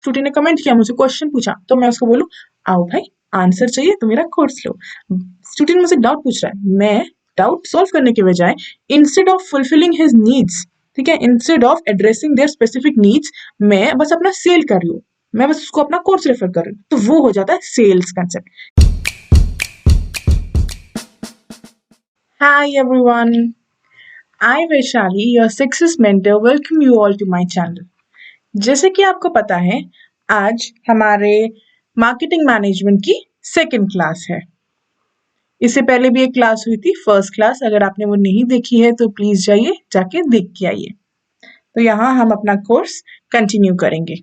Student ने comment किया, मुझे क्वेश्चन पूछा, तो मैं उसको बोलूँ आओ भाई आंसर चाहिए तो मेरा कोर्स लो। स्टूडेंट मुझसे डाउट पूछ रहा है, मैं डाउट सॉल्व करने के बजाय instead of fulfilling his needs, ठीक है, instead of addressing there specific needs, मैं बस अपना सेल कर लूँ, मैं बस उसको अपना कोर्स रेफर कर रही हूँ, तो वो हो जाता है sales concept. Hi everyone, I Vaishali, your success mentor, welcome you all to my channel. जैसे कि आपको पता है आज हमारे मार्केटिंग मैनेजमेंट की सेकंड क्लास है। इससे पहले भी एक क्लास हुई थी फर्स्ट क्लास, अगर आपने वो नहीं देखी है तो प्लीज जाइए जाके देख के आइए। तो यहाँ हम अपना कोर्स कंटिन्यू करेंगे।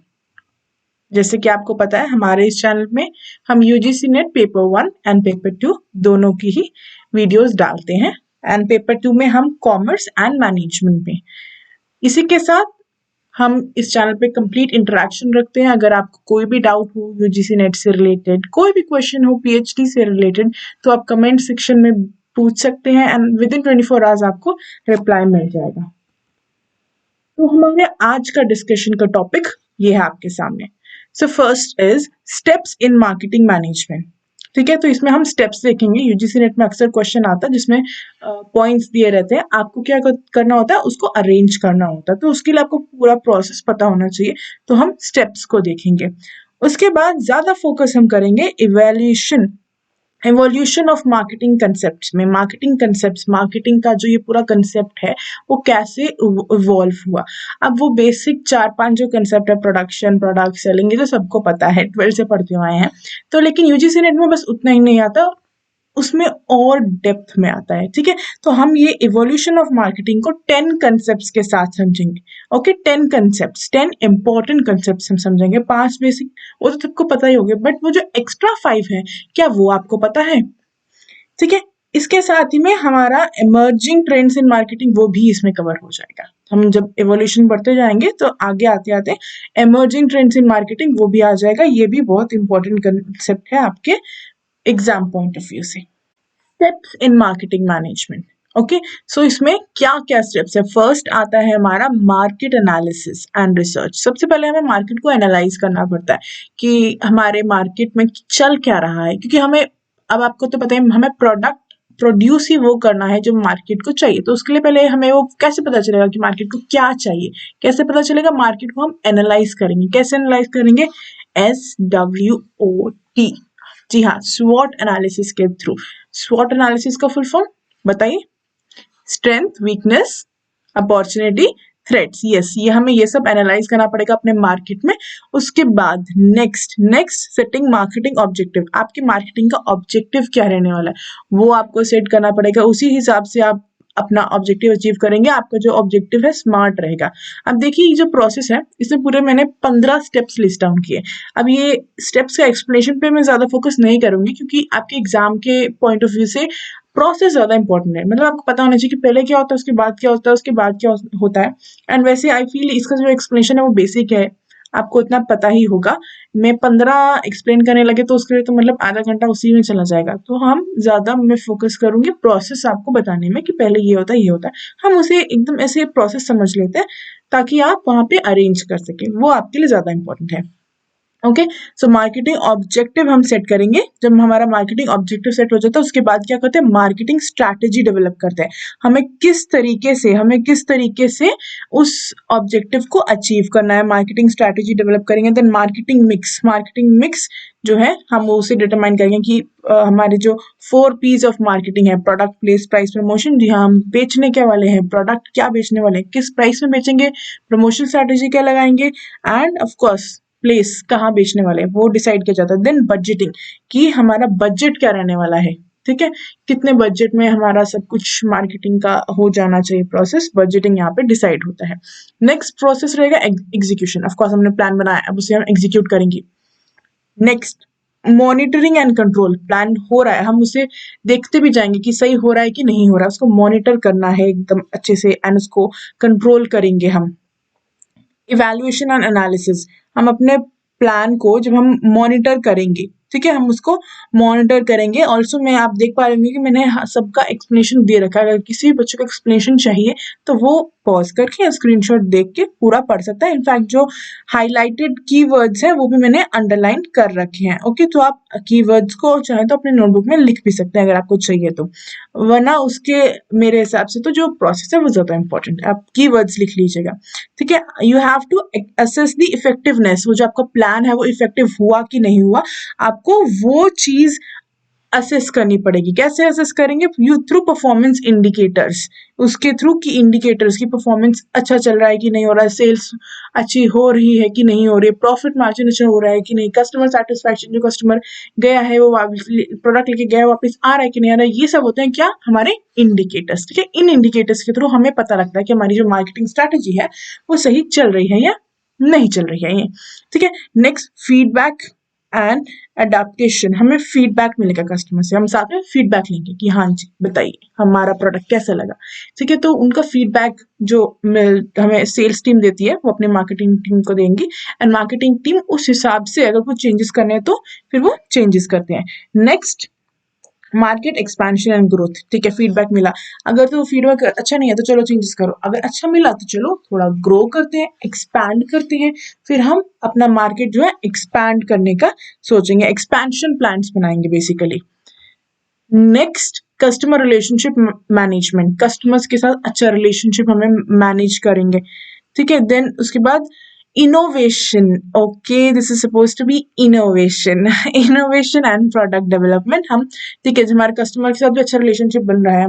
जैसे कि आपको पता है हमारे इस चैनल में हम UGC net paper 1 and paper 2 दोनों की ही वीडियोस डालते हैं, एंड पेपर 2 में हम कॉमर्स एंड मैनेजमेंट में। इसी के साथ हम इस चैनल पे कंप्लीट इंटरेक्शन रखते हैं। अगर आपको कोई भी डाउट हो यूजीसी नेट से रिलेटेड, कोई भी क्वेश्चन हो पीएचडी से रिलेटेड, तो आप कमेंट सेक्शन में पूछ सकते हैं एंड विद इन 24 आवर्स आपको रिप्लाई मिल जाएगा। तो हमारे आज का डिस्कशन का टॉपिक ये है आपके सामने। So first is steps in marketing management, ठीक है। तो इसमें हम स्टेप्स देखेंगे। यूजीसी नेट में अक्सर क्वेश्चन आता है जिसमें पॉइंट्स दिए रहते हैं, आपको क्या करना होता है, उसको अरेंज करना होता है, तो उसके लिए आपको पूरा प्रोसेस पता होना चाहिए। तो हम स्टेप्स को देखेंगे। उसके बाद ज्यादा फोकस हम करेंगे एवोल्यूशन ऑफ मार्केटिंग कंसेप्ट में। मार्केटिंग कंसेप्ट, मार्केटिंग का जो ये पूरा कंसेप्ट है वो कैसे इवॉल्व हुआ। अब वो बेसिक 4-5 जो कंसेप्ट है, प्रोडक्शन, प्रोडक्ट, सेलिंग, ये तो सबको पता है, 12 से पढ़ते हुए आए हैं। तो लेकिन यूजीसी नेट में बस उतना ही नहीं आता, उसमें और डेप्थ में आता है, ठीक है। तो हम ये इवोल्यूशन ऑफ मार्केटिंग को 10 कंसेप्ट्स के साथ समझेंगे। ओके, 10 कंसेप्ट्स, 10 इंपॉर्टेंट कंसेप्ट्स हम समझेंगे। 5 बेसिक वो तो सबको पता ही होंगे, बट वो जो एक्स्ट्रा 5 है, क्या वो आपको पता है? ठीक है। इसके साथ ही में हमारा इमर्जिंग ट्रेंड्स इन मार्केटिंग वो भी इसमें कवर हो जाएगा। हम जब एवोल्यूशन बढ़ते जाएंगे तो आगे आते आते इमर्जिंग ट्रेंड्स इन मार्केटिंग वो भी आ जाएगा। ये भी बहुत इंपॉर्टेंट कंसेप्ट है आपके एग्जाम पॉइंट ऑफ व्यू से। Steps in marketing management, okay. So इसमें क्या क्या स्टेप्स है? फर्स्ट आता है हमारा मार्केट एनालिसिस एंड रिसर्च। सबसे पहले हमें मार्केट को एनालाइज करना पड़ता है कि हमारे मार्केट में चल क्या रहा है, क्योंकि हमें, अब आपको तो पता है, हमें प्रोडक्ट प्रोड्यूस ही वो करना है जो मार्केट को चाहिए। तो उसके लिए पहले हमें वो कैसे पता चलेगा कि मार्केट को क्या चाहिए, कैसे पता चलेगा? मार्केट को हम एनालाइज करेंगे। कैसे एनालाइज करेंगे? SWOT, जी हाँ, स्वॉट एनालिसिस के थ्रू। स्वॉट एनालिसिस का फुल फॉर्म बताइए? Strength, weakness, opportunity, threats. Yes, ये हमें ये सब एनालाइज करना पड़ेगा अपने मार्केट में। उसके बाद नेक्स्ट सेटिंग मार्केटिंग ऑब्जेक्टिव। आपके मार्केटिंग का ऑब्जेक्टिव क्या रहने वाला है वो आपको सेट करना पड़ेगा। उसी हिसाब से आप अपना ऑब्जेक्टिव अचीव करेंगे। आपका जो ऑब्जेक्टिव है स्मार्ट रहेगा। अब देखिए ये जो प्रोसेस है इसमें पूरे मैंने 15 स्टेप्स लिस्ट डाउन किए। अब ये स्टेप्स का एक्सप्लेनेशन पे मैं ज्यादा फोकस नहीं करूंगी, क्योंकि आपके एग्जाम के पॉइंट ऑफ व्यू से प्रोसेस ज्यादा इंपॉर्टेंट है। मतलब आपको पता होना चाहिए कि पहले क्या होता है, उसके बाद क्या होता है, उसके बाद क्या होता है। एंड वैसे आई फील इसका जो एक्सप्लेनेशन है वो बेसिक है, आपको इतना पता ही होगा। मैं 15 एक्सप्लेन करने लगे तो उसके लिए तो मतलब आधा घंटा उसी में चला जाएगा। तो हम ज्यादा मैं फोकस करूंगी प्रोसेस आपको बताने में कि पहले ये होता है, ये होता है। हम उसे एकदम ऐसे प्रोसेस समझ लेते हैं ताकि आप वहां पे अरेंज कर सके, वो आपके लिए ज्यादा इंपॉर्टेंट है। ओके, सो मार्केटिंग ऑब्जेक्टिव हम सेट करेंगे। जब हमारा मार्केटिंग ऑब्जेक्टिव सेट हो जाता है उसके बाद क्या करते हैं? मार्केटिंग स्ट्रैटेजी डेवलप करते हैं। हमें किस तरीके से उस ऑब्जेक्टिव को अचीव करना है, मार्केटिंग स्ट्रैटेजी डेवलप करेंगे। देन मार्केटिंग मिक्स जो है हम उसे डिटरमाइन करेंगे कि हमारे जो 4 P's ऑफ मार्केटिंग है, प्रोडक्ट, प्लेस, प्राइस, प्रमोशन। जी हाँ, हम बेचने क्या वाले हैं, प्रोडक्ट क्या बेचने वाले हैं, किस प्राइस में बेचेंगे, प्रमोशन स्ट्रैटेजी क्या लगाएंगे, एंड ऑफ कोर्स प्लेस कहाँ बेचने वाले हैं वो डिसाइड किया जाता है। देन बजटिंग, कि हमारा बजट क्या रहने वाला है, ठीक है, कितने बजट में हमारा सब कुछ मार्केटिंग का हो जाना चाहिए। प्रोसेस बजटिंग यहाँ पे डिसाइड होता है। नेक्स्ट प्रोसेस रहेगा एग्जीक्यूशन। ऑफ कोर्स हमने प्लान बनाया, अब उसे हम एग्जीक्यूट करेंगे। Next monitoring and control. Plan हो रहा है, हम उसे देखते भी जाएंगे कि सही हो रहा है कि नहीं हो रहा, उसको मॉनिटर करना है एकदम अच्छे से एंड उसको कंट्रोल करेंगे हम। इवैल्यूएशन एंड एनालिसिस, हम अपने प्लान को जब हम मॉनिटर करेंगे, ठीक है, हम उसको मॉनिटर करेंगे। ऑल्सो मैं, आप देख पा रहे होंगे कि मैंने सबका एक्सप्लेनेशन दे रखा है। अगर किसी भी बच्चे को एक्सप्लेनेशन चाहिए तो वो पॉज करके या स्क्रीनशॉट देख के पूरा पढ़ सकता है। इनफैक्ट जो हाईलाइटेड कीवर्ड्स हैं वो भी मैंने अंडरलाइन कर रखे हैं। ओके, तो आप कीवर्ड्स को चाहे तो अपने नोटबुक में लिख भी सकते हैं अगर आपको चाहिए तो, वरना उसके मेरे हिसाब से तो जो प्रोसेस है वो ज़्यादा इंपॉर्टेंट है। आप कीवर्ड्स लिख लीजिएगा, ठीक है। You have to assess the effectiveness, वो जो आपका प्लान है वो इफेक्टिव हुआ कि नहीं हुआ, आपको वो चीज़ असेस करनी पड़ेगी। कैसे असेस करेंगे? यू थ्रू परफॉर्मेंस इंडिकेटर्स, उसके थ्रू की इंडिकेटर्स की परफॉर्मेंस अच्छा चल रहा है कि नहीं हो रहा है, सेल्स अच्छी हो रही है कि नहीं हो रही है, प्रॉफिट मार्जिन अच्छा हो रहा है कि नहीं, कस्टमर सेटिस्फैक्शन, जो कस्टमर गया है वो प्रोडक्ट लेके गया वापस आ रहा है कि नहीं आ रहा है, ये सब होते हैं क्या? हमारे इंडिकेटर्स, ठीक है। इन इंडिकेटर्स के थ्रू हमें पता लगता है कि हमारी जो मार्केटिंग स्ट्रैटेजी है वो सही चल रही है या नहीं चल रही है, ये ठीक है। नेक्स्ट, फीडबैक एंड अडेप्टेशन, हमें फीडबैक मिलेगा कस्टमर से, हम साथ में फीडबैक लेंगे कि हाँ जी बताइए हमारा प्रोडक्ट कैसा लगा, ठीक है। तो उनका फीडबैक जो हमें सेल्स टीम देती है वो अपने मार्केटिंग टीम को देंगी, एंड मार्केटिंग टीम उस हिसाब से अगर वो चेंजेस करने हैं तो फिर वो चेंजेस करते हैं। Next, market expansion and growth, ठीक है। फीडबैक मिला, अगर तो फीडबैक अच्छा नहीं है तो चलो चेंजेस करो, अगर अच्छा मिला तो चलो थोड़ा ग्रो करते हैं, एक्सपैंड करते हैं, फिर हम अपना मार्केट जो है एक्सपैंड करने का सोचेंगे, एक्सपेंशन प्लान्स बनाएंगे basically. Next, customer relationship management, customers के साथ अच्छा रिलेशनशिप हमें मैनेज करेंगे, ठीक है। देन उसके बाद innovation, okay, this is suppose to be innovation innovation and product development, हम ठीक है हमारे कस्टमर के साथ भी अच्छा रिलेशनशिप बन रहा है,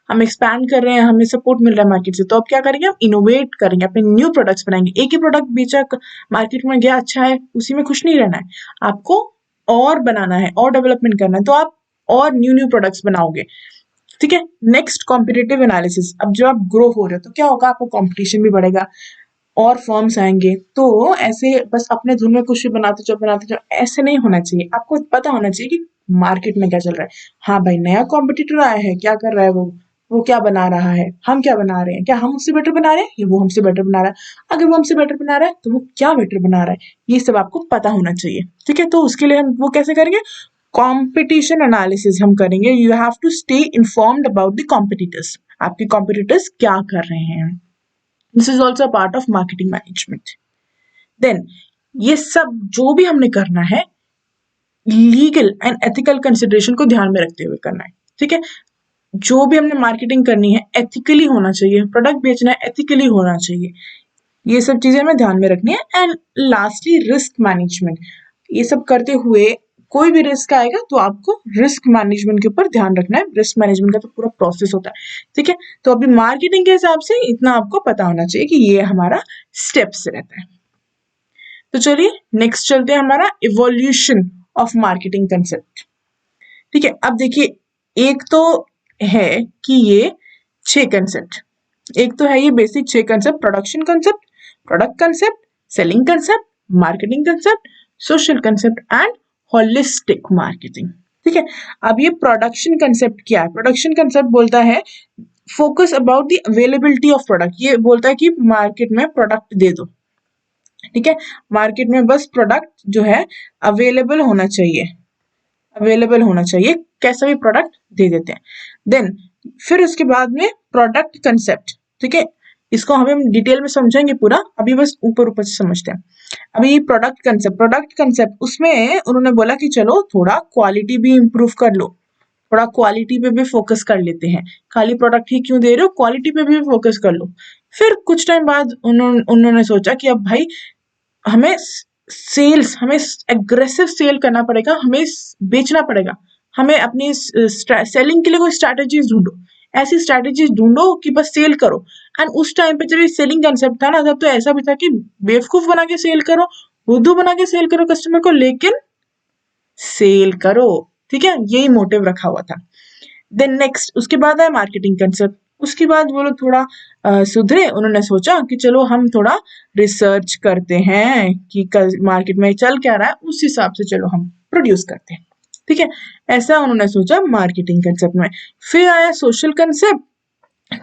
हम एक्सपैंड कर रहे हैं, हमें सपोर्ट मिल रहा है मार्केट से, तो अब क्या करेंगे? हम इनोवेट करेंगे, अपने न्यू प्रोडक्ट्स बनाएंगे। एक ही प्रोडक्ट बेचा, मार्केट में गया, अच्छा है, उसी में खुश नहीं रहना है, आपको और बनाना है और डेवलपमेंट करना है, तो आप और न्यू प्रोडक्ट्स बनाओगे, ठीक है। नेक्स्ट, कॉम्पिटिटिव एनालिसिस, अब जब आप ग्रो हो रहे हो तो क्या होगा? आपको कॉम्पिटिशन भी बढ़ेगा और फर्म्स आएंगे, तो ऐसे बस अपने धुन में कुछ भी बनाते जाओ, ऐसे नहीं होना चाहिए। आपको पता होना चाहिए कि मार्केट में क्या चल रहा है। हाँ भाई, नया कॉम्पिटिटर आया है, क्या कर रहा है वो क्या बना रहा है, हम क्या बना रहे हैं, क्या हम उससे बेटर बना रहे हैं या वो हमसे बेटर बना रहा है, अगर वो हमसे बेटर बना रहा है तो वो क्या बेटर बना रहा है, ये सब आपको पता होना चाहिए, ठीक है। तो उसके लिए हम वो कैसे करेंगे? कॉम्पिटिशन एनालिसिस हम करेंगे। You have to stay informed about the competitors, आपके कॉम्पिटिटर्स क्या कर रहे हैं। This is also part of marketing management. Then ये सब जो भी हमने करना है लीगल एंड एथिकल कंसिडरेशन को ध्यान में रखते हुए करना है, ठीक है। जो भी हमने मार्केटिंग करनी है एथिकली होना चाहिए, प्रोडक्ट बेचना है एथिकली होना चाहिए, ये सब चीजें हमें ध्यान में रखनी है। एंड लास्टली, रिस्क मैनेजमेंट, ये सब करते हुए कोई भी रिस्क आएगा तो आपको रिस्क मैनेजमेंट के ऊपर ध्यान रखना है। रिस्क मैनेजमेंट का तो पूरा प्रोसेस होता है, ठीक है। तो अभी मार्केटिंग के हिसाब से इतना आपको पता होना चाहिए कि ये हमारा स्टेप्स रहता है। तो चलिए नेक्स्ट चलते हैं, हमारा इवोल्यूशन ऑफ मार्केटिंग कंसेप्ट, ठीक है। अब देखिए, एक तो है कि ये 6 कंसेप्ट, एक तो है ये basic 6 concept, production concept, product concept, selling concept, marketing concept, social concept and holistic marketing, ठीक है। अब ये प्रोडक्शन कंसेप्ट क्या है? प्रोडक्शन कंसेप्ट बोलता है focus about the availability of product, ये बोलता है कि मार्केट में प्रोडक्ट दे दो, ठीक है। मार्केट में बस प्रोडक्ट जो है अवेलेबल होना चाहिए, अवेलेबल होना चाहिए, कैसा भी प्रोडक्ट दे देते हैं। देन फिर उसके बाद में प्रोडक्ट कंसेप्ट, ठीक है। इसको हम डिटेल में समझेंगे पूरा, अभी बस ऊपर ऊपर से समझते हैं। अभी प्रोडक्ट कंसेप्ट उसमें उन्होंने बोला कि चलो थोड़ा क्वालिटी भी इम्प्रूव कर लो, थोड़ा क्वालिटी पे भी फोकस कर लेते हैं, खाली प्रोडक्ट ही क्यों दे रहे हो, क्वालिटी पे भी फोकस कर लो। फिर कुछ टाइम बाद उन्होंने सोचा कि अब भाई हमें हमें एग्रेसिव सेल करना पड़ेगा, हमें बेचना पड़ेगा, हमें अपनी सेलिंग के लिए कोई स्ट्रैटेजीज ढूंढो, ऐसी स्ट्रैटेजीज ढूंढो कि बस सेल करो। एंड उस टाइम पे जब ये सेलिंग कंसेप्ट था ना, तब तो ऐसा भी था कि बेवकूफ बना के सेल करो, बुद्धू बना के सेल करो कस्टमर को, लेकिन सेल करो, ठीक है, यही मोटिव रखा हुआ था। देन नेक्स्ट उसके बाद है मार्केटिंग कंसेप्ट, उसके बाद वो लोग थोड़ा सुधरे, उन्होंने सोचा कि चलो हम थोड़ा रिसर्च करते हैं कि मार्केट में चल क्या रहा है, उस हिसाब से चलो हम प्रोड्यूस करते हैं, ठीक है। ऐसा उन्होंने सोचा मार्केटिंग कंसेप्ट में। फिर आया सोशल कंसेप्ट,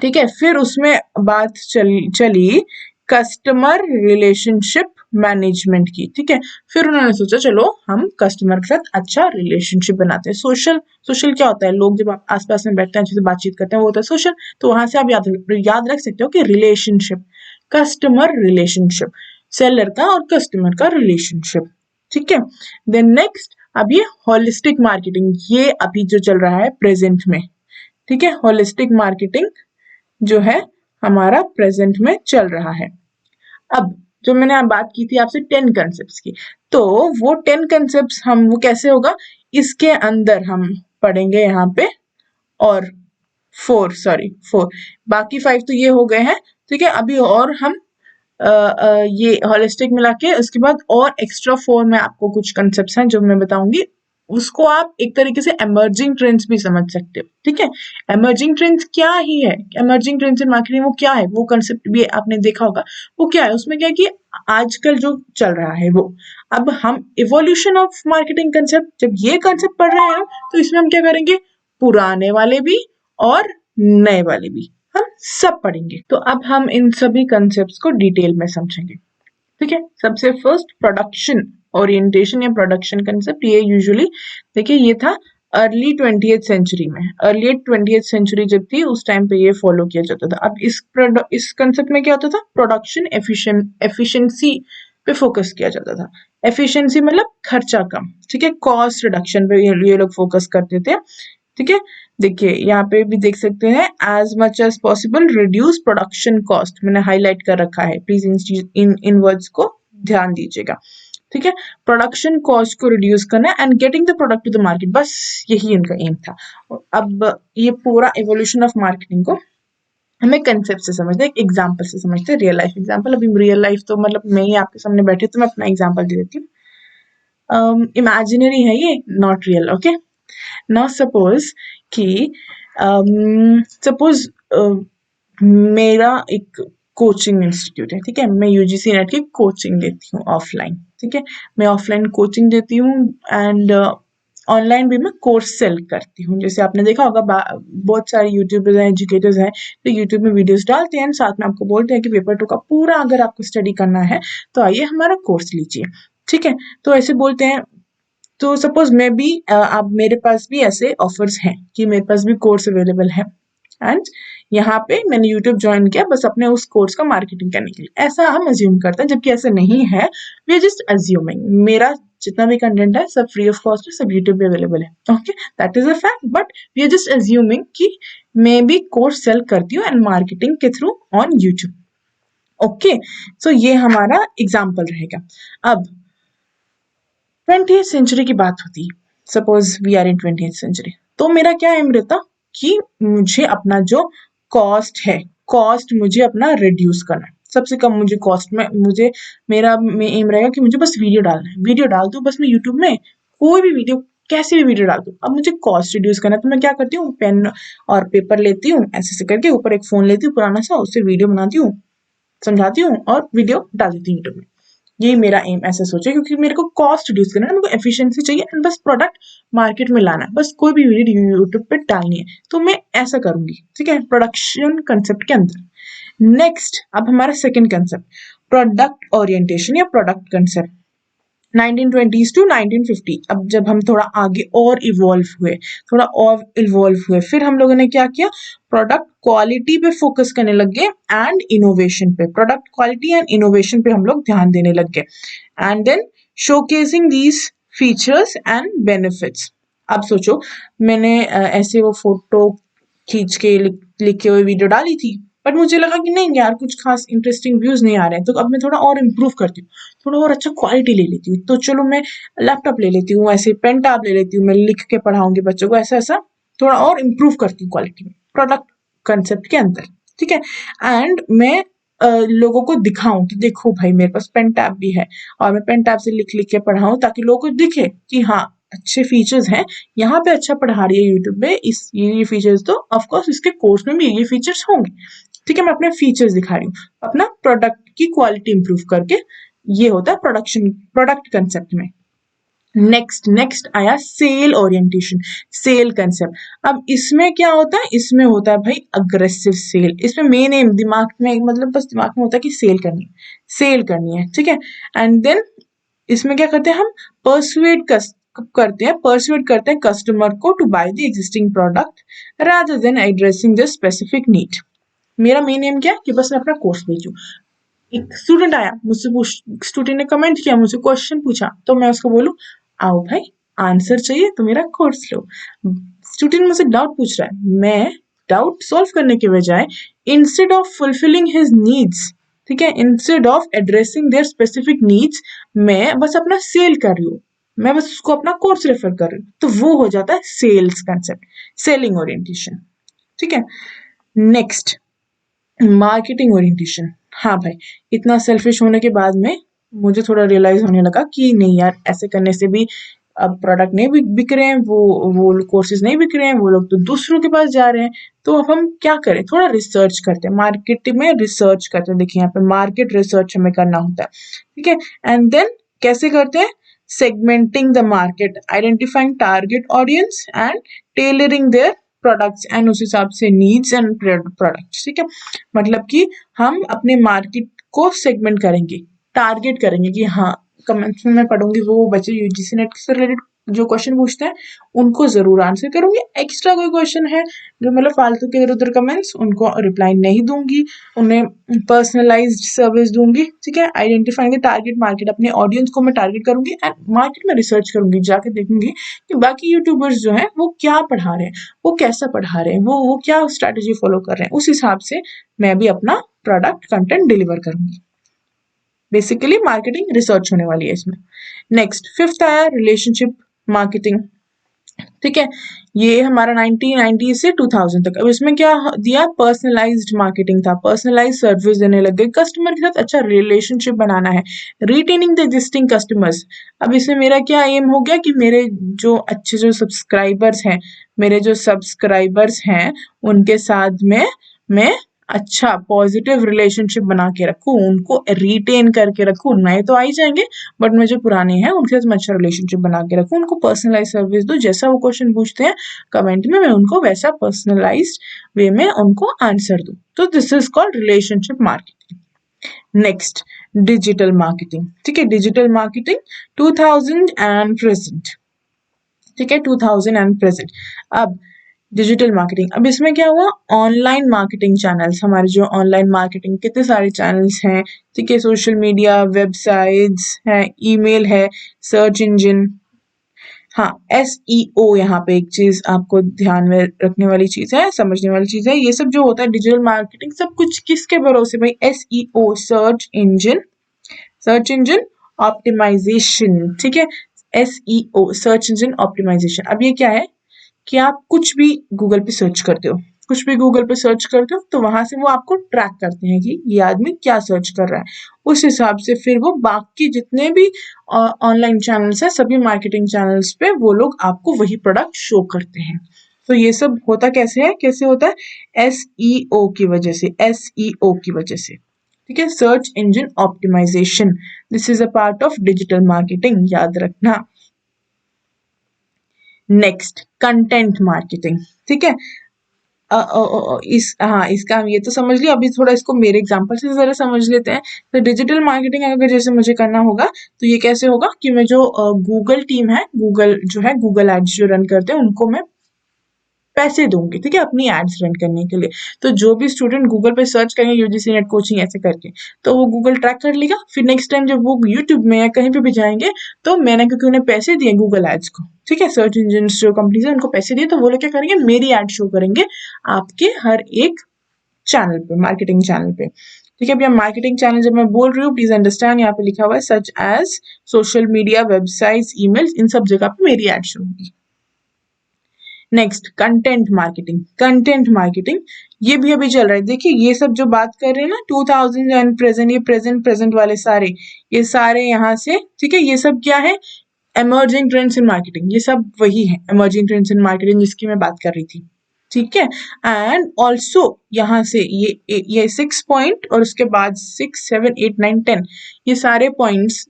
ठीक है। फिर उसमें बात चली कस्टमर रिलेशनशिप मैनेजमेंट की, ठीक है। फिर उन्होंने सोचा चलो हम कस्टमर के साथ अच्छा रिलेशनशिप बनाते हैं। सोशल क्या होता है, लोग जब आप आसपास में बैठते हैं अच्छे से बातचीत करते हैं वो होता है सोशल। तो वहां से आप याद रख सकते हो कि रिलेशनशिप, कस्टमर रिलेशनशिप, सेलर का और कस्टमर का रिलेशनशिप, ठीक है। देन नेक्स्ट, अब ये होलिस्टिक मार्केटिंग, ये अभी जो चल रहा है प्रेजेंट में, ठीक है। होलिस्टिक मार्केटिंग जो है हमारा प्रेजेंट में चल रहा है। अब जो मैंने बात की थी आपसे 10 कंसेप्ट की, तो वो 10 कंसेप्ट हम वो कैसे होगा, इसके अंदर हम पढ़ेंगे यहाँ पे, और 4 बाकी 5 तो ये हो गए हैं, ठीक है। अभी और हम ये होलिस्टिक मिला के उसके बाद और एक्स्ट्रा 4 में आपको कुछ कंसेप्ट हैं जो मैं बताऊंगी, उसको आप एक तरीके से एमर्जिंग ट्रेंड्स भी समझ सकते हो, ठीक है। एमर्जिंग ट्रेंड्स क्या ही है, एमर्जिंग ट्रेंड्स इन मार्केटिंग वो क्या है, वो कंसेप्ट भी आपने देखा होगा। वो क्या है, उसमें क्या है कि आजकल जो चल रहा है वो, अब हम इवोल्यूशन ऑफ मार्केटिंग कंसेप्ट, जब ये कंसेप्ट पढ़ रहे हैं तो इसमें हम क्या करेंगे, पुराने वाले भी और नए वाले भी हम सब पढ़ेंगे। तो अब हम इन सभी कंसेप्ट्स को डिटेल में समझेंगे, ठीक है। सबसे फर्स्ट प्रोडक्शन ओरिएंटेशन या प्रोडक्शन कंसेप्ट, ये यूजुअली देखिए ये था अर्ली 20th सेंचुरी में, अर्ली 20th सेंचुरी जब थी उस टाइम पे ये फॉलो किया जाता था। अब इस कंसेप्ट में क्या होता था, प्रोडक्शन एफिशिएंसी पे फोकस किया जाता था। एफिशिएंसी मतलब खर्चा कम, ठीक है, कॉस्ट रिडक्शन पे ये लोग फोकस करते थे, ठीक है। देखिए यहाँ पे भी देख सकते हैं, as much as possible reduce production cost, मैंने हाईलाइट कर रखा है, प्लीज इन वर्ड्स को ध्यान दीजिएगा, ठीक है। प्रोडक्शन कॉस्ट को रिड्यूस करना and getting the product to the market, बस यही उनका एम था। अब ये पूरा एवोल्यूशन ऑफ मार्केटिंग को हमें कंसेप्ट से समझते हैं, एक एग्जाम्पल से समझते हैं, रियल लाइफ एग्जाम्पल। अभी रियल लाइफ तो मतलब मैं ही आपके सामने बैठी तो मैं अपना एग्जाम्पल दे देती हूँ। इमेजिनरी है ये, not real, okay. Now suppose कि सपोज मेरा एक कोचिंग इंस्टीट्यूट है, ठीक है। मैं यूजीसी नेट की कोचिंग देती हूँ ऑफलाइन, ठीक है। मैं ऑफलाइन कोचिंग देती हूँ एंड ऑनलाइन भी मैं कोर्स सेल करती हूँ। जैसे आपने देखा होगा बहुत सारे यूट्यूबर्स हैं, एजुकेटर्स हैं, तो यूट्यूब में वीडियोस डालते हैं, साथ में आपको बोलते हैं कि पेपर 2 का पूरा अगर आपको स्टडी करना है तो आइए हमारा कोर्स लीजिए, ठीक है। तो ऐसे बोलते हैं। तो सपोज मैं भी अब मेरे पास भी ऐसे ऑफर्स हैं कि मेरे पास भी कोर्स अवेलेबल है एंड यहाँ पे मैंने यूट्यूब ज्वाइन किया बस अपने उस कोर्स का मार्केटिंग करने के लिए, ऐसा हम अज्यूम करते हैं, जबकि ऐसा नहीं है। वी आर जस्ट अज्यूमिंग, मेरा जितना भी कंटेंट है सब फ्री ऑफ कॉस्ट है, सब यूट्यूब पे अवेलेबल है, okay, that is a fact, but we are just assuming कि मैं भी कोर्स सेल करती हूँ एंड मार्केटिंग के through on YouTube, okay. So ये हमारा एग्जाम्पल रहेगा। अब 20th सेंचुरी की बात होती, suppose we are in 20th century, तो मेरा क्या एम रहता कि मुझे अपना जो कॉस्ट है, कॉस्ट मुझे अपना रिड्यूस करना है, सबसे कम मुझे कॉस्ट में, मुझे मेरा एम रहेगा कि मुझे बस वीडियो डालना है, वीडियो डाल दूं बस मैं यूट्यूब में, कोई भी वीडियो, कैसी भी वीडियो डाल दूं। अब मुझे कॉस्ट रिड्यूस करना है तो मैं क्या करती हूँ, पेन और पेपर लेती हूँ, ऐसे ऐसे करके ऊपर एक फोन लेती हूँ पुराना सा, उससे वीडियो बनाती हूँ, समझाती हूँ और वीडियो डाल देती हूँ यूट्यूब में। ये मेरा एम, ऐसे सोचे, क्योंकि मेरे को कॉस्ट रिड्यूस करना है, मेरे को एफिशिएंसी चाहिए एंड बस प्रोडक्ट मार्केट में लाना है, बस कोई भी वीडियो यूट्यूब पे डालनी है, तो मैं ऐसा करूंगी, ठीक है, प्रोडक्शन कंसेप्ट के अंदर। नेक्स्ट, अब हमारा सेकंड कंसेप्ट प्रोडक्ट ओरिएंटेशन या प्रोडक्ट कंसेप्ट, 1920s टू 1950। अब जब हम थोड़ा आगे और इवॉल्व हुए, फिर हम लोगों ने क्या किया, प्रोडक्ट क्वालिटी पे फोकस करने लग गए एंड इनोवेशन पे, प्रोडक्ट क्वालिटी एंड इनोवेशन पे हम लोग ध्यान देने लग गए and then showcasing these features and benefits. अब सोचो, मैंने ऐसे वो फोटो खींच के लिखे हुए वीडियो डाली थी, बट मुझे लगा कि नहीं यार कुछ खास इंटरेस्टिंग व्यूज नहीं आ रहे हैं, तो अब मैं थोड़ा और इम्प्रूव करती हूँ, थोड़ा और अच्छा क्वालिटी ले लेती हूँ, तो चलो मैं लैपटॉप ले लेती हूँ, ऐसे पेन टैब ले लेती हूँ, मैं लिख के पढ़ाऊंगी बच्चों को, ऐसा ऐसा थोड़ा और इम्प्रूव करती हूँ क्वालिटी में, प्रोडक्ट कंसेप्ट के अंदर, ठीक है। एंड मैं लोगों को दिखाऊं कि देखो भाई मेरे पास पेन टैब भी है और मैं पेन टैब से लिख लिख के पढ़ाऊं, ताकि लोगों को दिखे कि हाँ अच्छे फीचर्स हैं, यहाँ पे अच्छा पढ़ा रही है यूट्यूब पे, इस ये फीचर्स, तो ऑफ कोर्स इसके कोर्स में भी ये फीचर्स होंगे, ठीक है। मैं अपने फीचर्स दिखा रही हूँ, अपना प्रोडक्ट की क्वालिटी इंप्रूव करके, ये होता है प्रोडक्ट कंसेप्ट में। नेक्स्ट आया सेल ओरिएंटेशन, सेल कंसेप्ट। अब इसमें क्या होता है, इसमें होता है भाई अग्रेसिव सेल। इसमें मेन एम दिमाग में, मतलब बस दिमाग में होता है कि सेल करनी है, ठीक है। एंड देन इसमें क्या करते हैं हम, परसुएड करते हैं कस्टमर को to buy the existing product rather than addressing the specific need. मेरा मेन एम क्या है कि बस मैं अपना कोर्स बेचूं। एक स्टूडेंट आया मुझसे स्टूडेंट ने कमेंट किया, मुझसे क्वेश्चन पूछा, तो मैं उसको बोलूं आओ भाई आंसर चाहिए तो मेरा कोर्स लो। स्टूडेंट मुझसे डाउट पूछ रहा है, मैं डाउट सॉल्व करने के बजाय instead of fulfilling his needs, ठीक है, instead of addressing there specific needs, मैं बस अपना सेल कर रही हूँ, मैं बस उसको अपना कोर्स रेफर कर रही हूँ, तो वो हो जाता है सेल्स कंसेप्ट, सेलिंग ओरिएंटेशन, ठीक है। Next marketing orientation. हाँ भाई, इतना सेल्फिश होने के बाद में मुझे थोड़ा रियलाइज होने लगा कि नहीं यार, ऐसे करने से भी अब प्रोडक्ट नहीं बिक रहे हैं, वो कोर्सेज नहीं बिक रहे हैं, वो लोग तो दूसरों के पास जा रहे हैं। तो अब हम क्या करें, थोड़ा रिसर्च करते हैं, मार्केट में रिसर्च करते हैं। देखिए यहाँ पे मार्केट रिसर्च हमें करना होता है, ठीक है। एंड देन कैसे करते हैं, segmenting the market, identifying target audience and tailoring their products and उस हिसाब से नीड्स एंड प्रोडक्ट्स, ठीक है। मतलब कि हम अपने मार्केट को सेगमेंट करेंगे, टारगेट करेंगे कि हाँ, कमेंट्स में मैं पढ़ूंगी वो बच्चे यूजीसी नेट से रिलेटेड जो क्वेश्चन पूछते हैं उनको जरूर आंसर करूंगी। एक्स्ट्रा कोई क्वेश्चन है जो मतलब फालतू के इधर उधर कमेंट्स, उनको रिप्लाई नहीं दूंगी, उन्हें पर्सनलाइज्ड सर्विस दूंगी, ठीक है। आइडेंटिफाइंग द टारगेट मार्केट, अपने ऑडियंस को मैं टारगेट करूंगी एंड मार्केट में रिसर्च करूंगी, जाके देखूंगी कि बाकी यूट्यूबर्स जो है वो क्या पढ़ा रहे हैं, वो कैसा पढ़ा रहे हैं, वो क्या स्ट्रैटेजी फॉलो कर रहे हैं, उस हिसाब से मैं भी अपना प्रोडक्ट कंटेंट डिलीवर करूंगी। बेसिकली मार्केटिंग रिसर्च होने वाली है इसमें। नेक्स्ट फिफ्थ आया रिलेशनशिप मार्केटिंग, ठीक है। ये हमारा 1990 से 2000 तक। अब इसमें क्या दिया, पर्सनलाइज्ड मार्केटिंग था, पर्सनलाइज्ड सर्विस देने लग गए, कस्टमर के साथ अच्छा रिलेशनशिप बनाना है, रिटेनिंग द एग्जिस्टिंग कस्टमर्स। अब इसमें मेरा क्या एम हो गया कि मेरे जो अच्छे जो सब्सक्राइबर्स हैं उनके साथ में मैं अच्छा पॉजिटिव रिलेशनशिप बना के रखूं, उनको रिटेन करके रखूं। नए तो आ ही जाएंगे बट मैं जो पुराने हैं उनके साथ मैं अच्छा रिलेशनशिप बना के रखूं, उनको पर्सनलाइज सर्विस दूं, जैसा वो क्वेश्चन पूछते हैं कमेंट में मैं उनको वैसा पर्सनलाइज्ड वे में उनको आंसर दूं। तो this is called relationship marketing. Next digital marketing, ठीक है। डिजिटल मार्केटिंग 2000 एंड प्रेजेंट, ठीक है, 2000 एंड प्रेजेंट। अब डिजिटल मार्केटिंग, अब इसमें क्या हुआ, ऑनलाइन मार्केटिंग चैनल्स, हमारे जो ऑनलाइन मार्केटिंग कितने सारे चैनल्स हैं, ठीक है, सोशल मीडिया, वेबसाइट्स है, ईमेल है, सर्च इंजन। हाँ, SEO यहाँ पे एक चीज आपको ध्यान में रखने वाली चीज है, समझने वाली चीज है। ये सब जो होता है डिजिटल मार्केटिंग सब कुछ किसके भरोसे भाई, SEO, सर्च इंजन ऑप्टिमाइजेशन, ठीक है। SEO search engine optimisation. अब ये क्या है कि आप कुछ भी गूगल पे सर्च करते हो, कुछ भी गूगल पे सर्च करते हो तो वहां से वो आपको ट्रैक करते हैं कि ये आदमी क्या सर्च कर रहा है। उस हिसाब से फिर वो बाकी जितने भी ऑनलाइन चैनल्स हैं, सभी मार्केटिंग चैनल्स पे वो लोग आपको वही प्रोडक्ट शो करते हैं। तो ये सब होता कैसे है, कैसे होता है, SEO की वजह से, SEO की वजह से, ठीक है, search engine optimisation. This is a part of digital marketing, याद रखना। नेक्स्ट कंटेंट मार्केटिंग, ठीक है। इसका हम ये तो समझ लिया, अभी थोड़ा इसको मेरे एग्जांपल से जरा समझ लेते हैं। तो डिजिटल मार्केटिंग अगर जैसे मुझे करना होगा तो ये कैसे होगा कि मैं जो गूगल टीम है, गूगल जो है, गूगल एड्स जो रन करते हैं उनको मैं पैसे दूंगी, ठीक है, अपनी एड्स रन करने के लिए। तो जो भी स्टूडेंट गूगल पे सर्च करेंगे यूजीसी नेट कोचिंग ऐसे करके, तो वो गूगल ट्रैक कर लेगा। फिर नेक्स्ट टाइम जब वो यूट्यूब में या कहीं पे भी जाएंगे तो मैंने, क्योंकि उन्हें पैसे दिए गूगल एड्स को, ठीक है, सर्च इंजन जो कंपनीज है उनको पैसे दिए, तो वो लोग क्या करेंगे, मेरी एड शो करेंगे आपके हर एक चैनल पे, मार्केटिंग चैनल पे, ठीक है। भैया मार्केटिंग चैनल जब मैं बोल रही हूँ प्लीज अंडरस्टैंड, यहाँ पे लिखा हुआ है such as social media, websites, emails, इन सब जगह पे मेरी एड शो होगी। Next content marketing, content marketing ये भी अभी चल रहा है। देखिए ये सब जो बात कर रहे हैं ना 2000 एंड प्रेजेंट, ये प्रेजेंट वाले सारे, ये सारे यहाँ से, ठीक है, ये सब क्या है, एमर्जिंग ट्रेंड्स इन मार्केटिंग, ये सब वही है एमर्जिंग ट्रेंड्स इन मार्केटिंग जिसकी मैं बात कर रही थी, ठीक है। एंड ऑल्सो यहाँ से ये 6 पॉइंट और उसके बाद 6, 7, 8, 9, 10, ये सारे points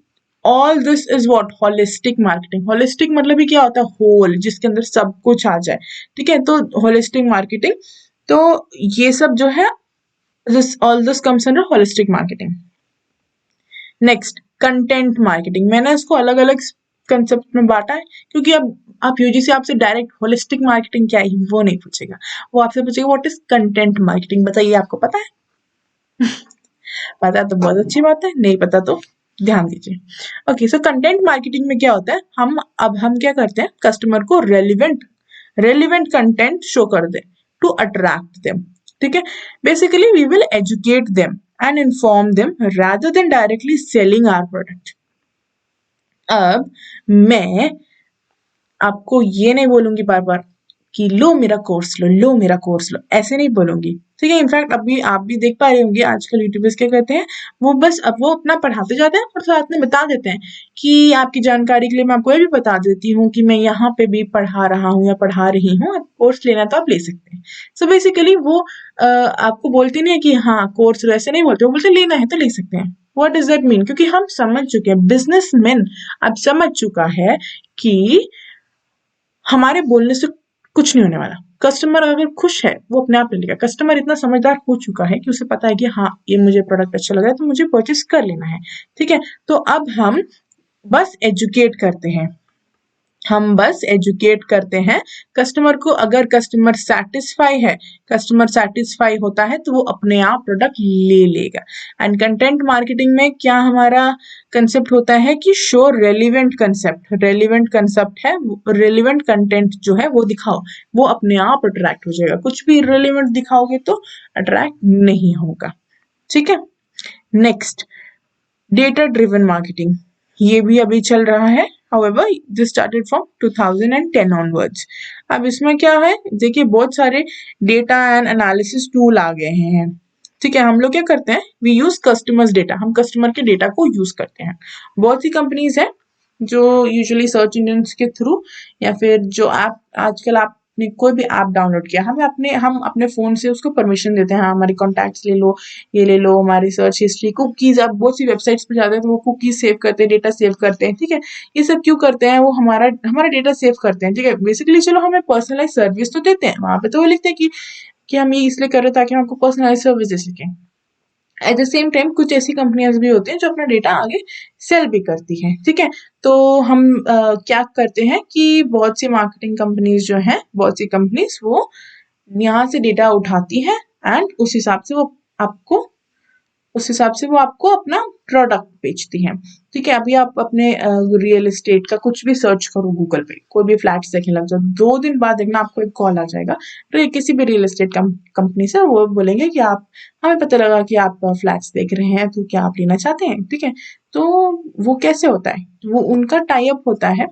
all this is what holistic marketing. Holistic मतलब ही क्या होता है, होल, जिसके अंदर सब कुछ आ जाए, ठीक है, तो होलिस्टिक मार्केटिंग। तो ये सब जो है, this all this comes under holistic marketing. Next, content marketing. मैंने इसको अलग अलग कंसेप्ट में बांटा है, क्योंकि अब आप यूजीसी आपसे डायरेक्ट होलिस्टिक मार्केटिंग क्या है वो नहीं पूछेगा, वो आपसे पूछेगा व्हाट इज कंटेंट मार्केटिंग, बताइए आपको पता है? पता है तो बहुत अच्छी बात है, नहीं पता तो ध्यान दीजिए। ओके, सो कंटेंट मार्केटिंग में क्या होता है, हम क्या करते हैं, कस्टमर को रेलिवेंट कंटेंट शो कर दे टू अट्रैक्ट देम, ठीक है। Basically we will educate them and inform them rather than directly selling our product. अब मैं आपको ये नहीं बोलूंगी बार बार कि लो मेरा कोर्स लो मेरा कोर्स लो, ऐसे नहीं बोलूंगी, ठीक है। इनफैक्ट अभी आप भी देख पा रहे होंगे आजकल यूट्यूबर्स क्या करते हैं, वो बस अब वो अपना पढ़ाते जाते हैं और साथ में बता देते हैं कि आपकी जानकारी के लिए मैं आपको ये भी बता देती हूँ कि मैं यहाँ पे भी पढ़ा रहा हूँ या पढ़ा रही हूँ, आप कोर्स लेना तो आप ले सकते हैं। सो बेसिकली वो आपको बोलते नहीं है कि हाँ कोर्स लो, ऐसे नहीं बोलते, वो बोलते लेना है तो ले सकते हैं। व्हाट डज दैट मीन, क्योंकि हम समझ चुके हैं, बिजनेसमैन अब समझ चुका है कि हमारे बोलने से कुछ नहीं होने वाला। कस्टमर अगर खुश है वो अपने आप ले लेगा। कस्टमर इतना समझदार हो चुका है कि उसे पता है कि हाँ ये मुझे प्रोडक्ट अच्छा लग रहा है तो मुझे परचेस कर लेना है, ठीक है। तो अब हम बस एजुकेट करते हैं, हम बस एजुकेट करते हैं कस्टमर को। अगर कस्टमर सेटिस्फाई होता है तो वो अपने आप प्रोडक्ट ले लेगा। एंड कंटेंट मार्केटिंग में क्या हमारा कंसेप्ट होता है कि शो रेलिवेंट कंसेप्ट है, रेलिवेंट कंटेंट जो है वो दिखाओ, वो अपने आप अट्रैक्ट हो जाएगा। कुछ भी इररिलेवेंट दिखाओगे तो अट्रैक्ट नहीं होगा, ठीक है। नेक्स्ट, डेटा ड्रिवन मार्केटिंग, ये भी अभी चल रहा है। However, this started from 2010 onwards. अब इसमें क्या है, देखिए बहुत सारे डेटा एंड एनालिसिस टूल आ गए हैं, ठीक है। हम लोग क्या करते हैं, वी यूज कस्टमर्स डेटा, हम कस्टमर के डेटा को यूज करते हैं। बहुत सी कंपनीज हैं जो यूजुअली सर्च इंजन के थ्रू या फिर जो ऐप, आजकल आपने कोई भी ऐप डाउनलोड किया, हम अपने फोन से उसको परमिशन देते हैं, हाँ हमारी कॉन्टैक्ट्स ले लो, ये ले लो, हमारी सर्च हिस्ट्री, कुकीज, आप बहुत सी वेबसाइट्स पे जाते हैं तो वो कुकीज सेव करते हैं, डेटा सेव करते हैं, ठीक है। ये सब क्यों करते हैं, वो हमारा डेटा सेव करते हैं, ठीक है। बेसिकली चलो हमें पर्सनलाइज सर्विस तो देते हैं, वहां पे तो वो लिखते हैं कि हम ये इसलिए कर रहे हैं ताकि हम आपको पर्सनलाइज सर्विस दे सकें। एट द सेम टाइम कुछ ऐसी कंपनियां भी होती हैं जो अपना डेटा आगे सेल भी करती हैं, ठीक है। तो हम क्या करते हैं कि बहुत सी मार्केटिंग कंपनीज जो हैं, बहुत सी कंपनीज वो यहाँ से डेटा उठाती हैं एंड उस हिसाब से वो आपको अपना प्रोडक्ट बेचती हैं, ठीक है। अभी आप अपने रियल एस्टेट का कुछ भी सर्च करो गूगल पे, कोई भी फ्लैट्स देखने लग जाओ, 2 दिन बाद देखना आपको एक कॉल आ जाएगा, तो ये किसी भी रियल एस्टेट कंपनी से, वो बोलेंगे कि आप, हमें पता लगा कि आप फ्लैट्स देख रहे हैं तो क्या आप लेना चाहते हैं, ठीक है। तो वो कैसे होता है, वो उनका टाई अप होता है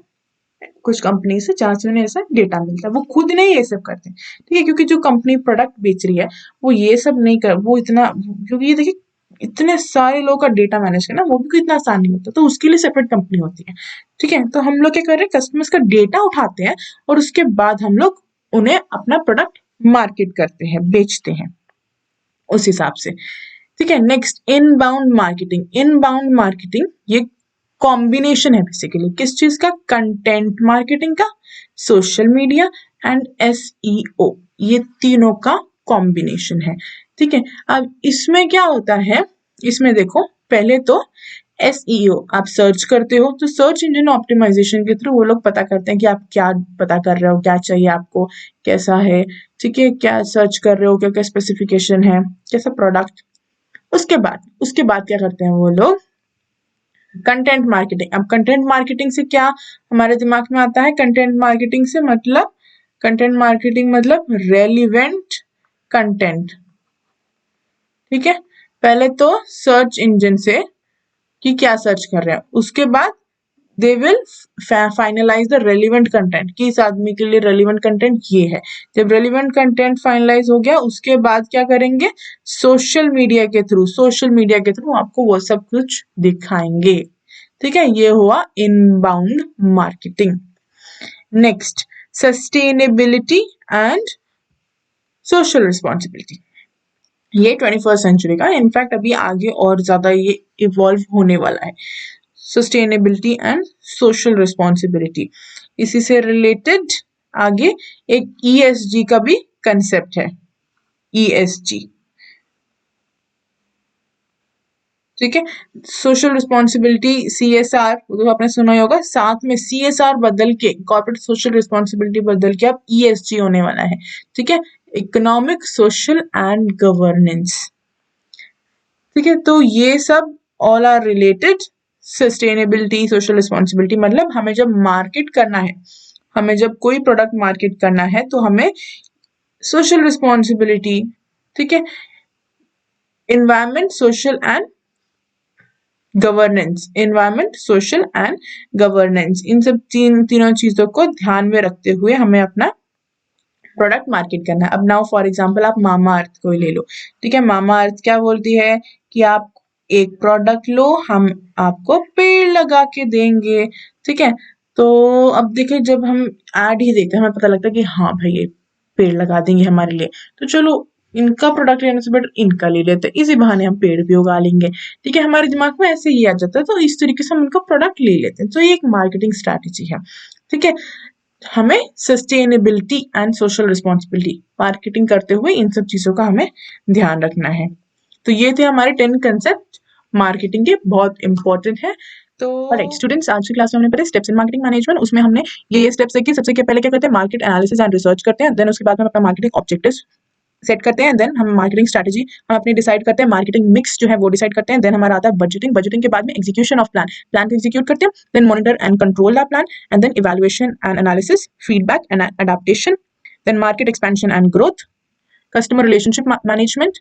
कुछ कंपनी से जहाँ से उन्हें ऐसा डेटा मिलता है, वो खुद नहीं ये सब करते, ठीक है। क्योंकि जो कंपनी प्रोडक्ट बेच रही है वो ये सब नहीं कर, वो इतना, क्योंकि ये देखिए इतने सारे लोगों का डेटा मैनेज करना वो भी इतना आसान नहीं होता, तो उसके लिए सेपरेट कंपनी होती है, ठीक है। तो हम लोग क्या कर रहे हैं, कस्टमर्स का डेटा उठाते हैं और उसके बाद हम लोग उन्हें अपना प्रोडक्ट मार्केट करते हैं, बेचते हैं उस हिसाब से, ठीक है। नेक्स्ट, इनबाउंड मार्केटिंग ये कॉम्बिनेशन है बेसिकली किस चीज का, कंटेंट मार्केटिंग का, सोशल मीडिया एंड एसईओ, ये तीनों का कॉम्बिनेशन है, ठीक है। अब इसमें क्या होता है, इसमें देखो पहले तो एसईओ आप सर्च करते हो, तो सर्च इंजन ऑप्टिमाइजेशन के थ्रू वो लोग पता करते हैं कि आप क्या पता कर रहे हो, क्या चाहिए आपको, कैसा है, ठीक है, क्या सर्च कर रहे हो, क्या क्या स्पेसिफिकेशन है, कैसा प्रोडक्ट। उसके बाद क्या करते हैं वो लोग, कंटेंट मार्केटिंग। अब कंटेंट मार्केटिंग से क्या हमारे दिमाग में आता है, कंटेंट मार्केटिंग मतलब रेलिवेंट कंटेंट, ठीक है। पहले तो सर्च इंजन से कि क्या सर्च कर रहे हैं, उसके बाद they will finalise the relevant content कि इस आदमी के लिए रेलिवेंट कंटेंट ये है। जब रेलिवेंट कंटेंट फाइनलाइज हो गया उसके बाद क्या करेंगे, सोशल मीडिया के थ्रू आपको वो सब कुछ दिखाएंगे, ठीक है। ये हुआ inbound marketing. Next, sustainability and social responsibility, ये 21st सेंचुरी का, इनफैक्ट अभी आगे और ज्यादा ये इवॉल्व होने वाला है। Sustainability and social responsibility. इसी से रिलेटेड आगे एक ESG का भी कंसेप्ट है, ESG, ठीक है। सोशल रिस्पॉन्सिबिलिटी CSR तो आपने सुना ही होगा, साथ में CSR बदल के कॉर्पोरेट सोशल रिस्पॉन्सिबिलिटी बदल के अब ESG होने वाला है, ठीक है, इकोनॉमिक सोशल एंड गवर्नेंस, ठीक है। तो ये सब all are related sustainability social responsibility. मतलब हमें जब मार्केट करना है, हमें जब कोई प्रोडक्ट मार्केट करना है तो हमें सोशल रिस्पॉन्सिबिलिटी, ठीक है, environment social and governance, environment social and governance, इन सब तीनों चीजों को ध्यान में रखते हुए हमें अपना प्रोडक्ट मार्केट करना है। अब नाउ फॉर एग्जांपल आप मामा अर्थ को ही ले लो, ठीक है। मामा अर्थ क्या बोलती है कि आप एक प्रोडक्ट लो, हम आपको पेड़ लगा के देंगे, ठीक है। तो अब देखिए जब हम ऐड ही देखते हैं हमें पता लगता है कि हाँ भाई ये पेड़ लगा देंगे हमारे लिए, तो चलो इनका प्रोडक्ट लेने से बेटर इनका ले लेते हैं, इसी बहाने हम पेड़ भी उगा लेंगे, ठीक है। हमारे दिमाग में ऐसे ही आ जाता है, तो इस तरीके से हम उनका प्रोडक्ट ले लेते हैं। तो ये एक मार्केटिंग स्ट्रैटेजी है, ठीक है। हमें sustainability and social responsibility marketing करते हुए इन सब चीजों का हमें ध्यान रखना है। तो ये थे हमारे 10 कंसेप्ट मार्केटिंग के, बहुत इंपॉर्टेंट है। तो राइट स्टूडेंट्स, आज की क्लास में हमने पढ़े स्टेप्स इन मार्केटिंग मैनेजमेंट। उसमें हमने ये स्टेप्स देखिए। सबसे पहले क्या करते हैं, मार्केट एनालिसिस एंड रिसर्च करते हैं, देन उसके बाद हम अपना मार्केटिंग ऑब्जेक्टिव्स सेट करते हैं, देन हम मार्केटिंग स्ट्रैटेजी हम अपनी डिसाइड करते हैं, मार्केटिंग मिक्स जो है वो डिसाइड करते हैं, देन हमारा आता है बजटिंग, बजटिंग के बाद में एग्जीक्यूशन ऑफ प्लान, प्लान को एग्जीक्यूट करते हैं, then monitor and control the plan, and then evaluation and analysis, feedback and adaptation, then market expansion and growth, customer relationship management,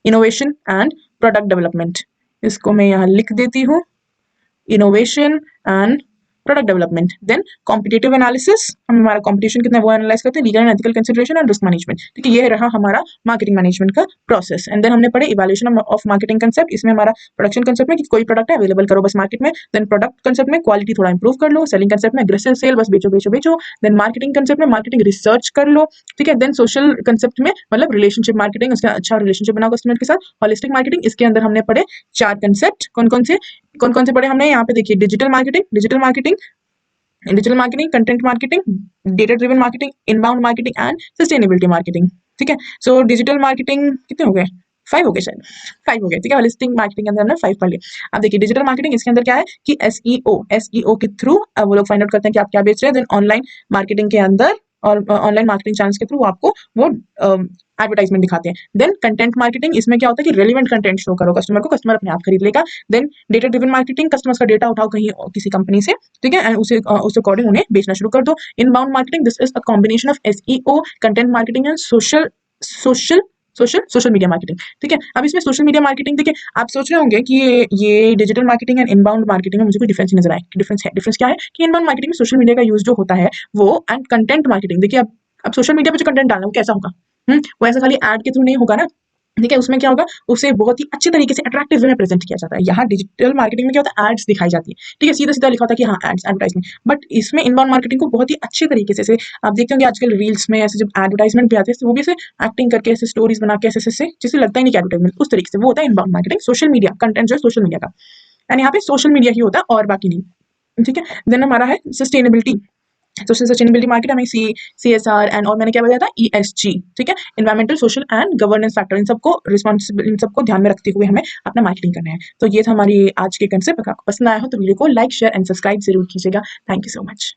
innovation and product development. इसको मैं यहाँ लिख देती हूँ, innovation and product development, then competitive analysis, हम हमारा competition कितना है वो एनालाइज करते हैं, legal and ethical consideration and risk management, ठीक है। ये रहा हमारा मार्केटिंग मैनेजमेंट का प्रोसेस। एंड देन हमने पढ़े इवैल्यूएशन ऑफ मार्केटिंग कंसेप्ट, इसमें हमारा प्रोडक्शन कंसेप्ट में कि कोई प्रोडक्ट है अवेलेबल करो बस मार्केट में, देन प्रोडक्ट कंसेप्ट में क्वालिटी थोड़ा इंप्रूव कर लो, सेलिंग कंसेप्ट में एग्रेसिव सेल, बस बेचो बेचो बेचो, देन मार्केटिंग कंसेप्ट में मार्केटिंग रिसर्च कर लो, ठीक है। देन सोशल कंसेप्ट में मतलब रिलेशनशिप मार्केटिंग, उसका अच्छा रिलेशनशिप बनाओ कस्टमर के साथ, होलिस्टिक मार्केटिंग, इसके अंदर हमने पढ़े 4 कंसेप्ट। कौन कौन से पढ़े हमने, यहाँ पे देखिए, digital marketing, digital marketing, content marketing, data driven marketing, inbound marketing and sustainability marketing, ठीक है। सो डिजिटल मार्केटिंग कितने हो गए, 5 हो गए शायद, 5 हो गए, ठीक है। होलिस्टिक मार्केटिंग के अंदर हमने 5 पढ़ लिए। अब देखिए डिजिटल मार्केटिंग, इसके अंदर क्या है कि एसईओ के थ्रू वो लोग फाइंड आउट करते हैं कि आप क्या बेच रहे हैं, देन ऑनलाइन मार्केटिंग के अंदर और ऑनलाइन मार्केटिंग चैनल्स के थ्रू आपको वो एडवर्टाइजमेंट दिखाते हैं। देन कंटेंट मार्केटिंग, इसमें क्या होता है कि रेलिवेंट कंटेंट शो करो कस्टमर को, कस्टमर अपने आप खरीद लेगा। Then data driven marketing, customers का डेटा उठाओ कहीं किसी कंपनी से, ठीक है, एंड उस अकॉर्डिंग उन्हें बेचना शुरू कर दो। Inbound marketing, this is a combination of SEO, content marketing and social media marketing, ठीक है। अब इसमें सोशल मीडिया मार्केटिंग देखिए, आप सोच रहे होंगे कि ये digital marketing and inbound marketing में मुझे कोई डिफरेंस नजर आए, डिफरेंस क्या है कि इनबाउंड मार्केटिंग में सोशल मीडिया का यूज जो होता है वो, एंड कंटेंट मार्केटिंग देखिए, अब सोशल मीडिया पे जो कंटेंट डालना वो कैसा होगा, वो ऐसा खाली एड के थ्रू नहीं होगा ना, ठीक है। उसमें क्या होगा, उसे बहुत ही अच्छे तरीके से अट्रैक्टिव वे में प्रेजेंट किया जाता है। यहाँ डिजिटल मार्केटिंग में क्या होता है, एड्स दिखाई जाती है, ठीक है, सीधा सीधा लिखा होता है कि हाँ एड्स, एडवर्टाइजमेंट। बट इसमें इनबाउंड मार्केटिंग को बहुत ही अच्छे तरीके से आप देखते होंगे आजकल रील्स में ऐसे जब एडवर्टाइजमेंट भी आती है तो वो भी ऐसे एक्टिंग करके ऐसे स्टोरीज बना के ऐसे जिससे लगता ही नहीं कि एडवर्टाइजमेंट, उस तरीके से वो होता है inbound marketing. Social media content जो है सोशल मीडिया का, एंड यहाँ पे सोशल मीडिया ही होता है और बाकी नहीं, ठीक है। देन हमारा है सस्टेनेबिलिटी, तो सस्टेनेबिलिटी मार्केट हमें CSR एंड और मैंने क्या बताया था ESG, ठीक है, environmental social and governance factor, इन सबको ध्यान में रखते हुए हमें अपना मार्केटिंग करना है। तो ये था हमारी आज के कंसेप्ट। अगर आपको पसंद आया हो तो वीडियो को लाइक शेयर एंड सब्सक्राइब जरूर कीजिएगा। Thank you so much.